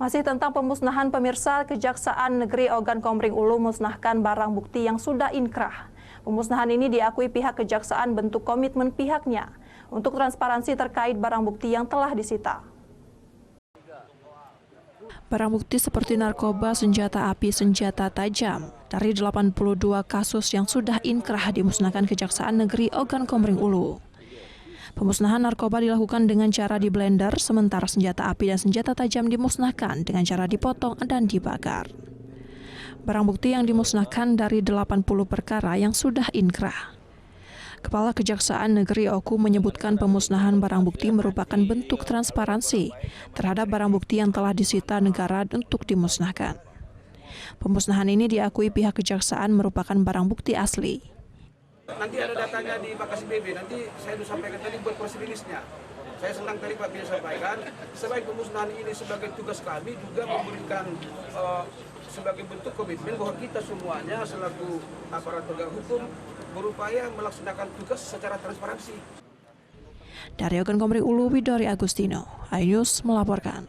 Masih tentang pemusnahan, pemirsa, Kejaksaan Negeri Ogan Komering Ulu musnahkan barang bukti yang sudah inkrah. Pemusnahan ini diakui pihak Kejaksaan bentuk komitmen pihaknya untuk transparansi terkait barang bukti yang telah disita. Barang bukti seperti narkoba, senjata api, senjata tajam dari 82 kasus yang sudah inkrah dimusnahkan Kejaksaan Negeri Ogan Komering Ulu. Pemusnahan narkoba dilakukan dengan cara di blender, sementara senjata api dan senjata tajam dimusnahkan dengan cara dipotong dan dibakar. Barang bukti yang dimusnahkan dari 80 perkara yang sudah inkrah. Kepala Kejaksaan Negeri Oku menyebutkan pemusnahan barang bukti merupakan bentuk transparansi terhadap barang bukti yang telah disita negara untuk dimusnahkan. Pemusnahan ini diakui pihak Kejaksaan merupakan barang bukti asli. Nanti ada datanya di Bakasi BB, nanti saya sudah sampaikan tadi buat press release-nya. Saya senang tadi Pak Bia sampaikan, sebagai pemusnahan ini sebagai tugas kami juga memberikan sebagai bentuk komitmen bahwa kita semuanya selaku aparat penegak hukum berupaya melaksanakan tugas secara transparansi. Dari Ogan Komering Ulu, Widori Agustino, iNews melaporkan.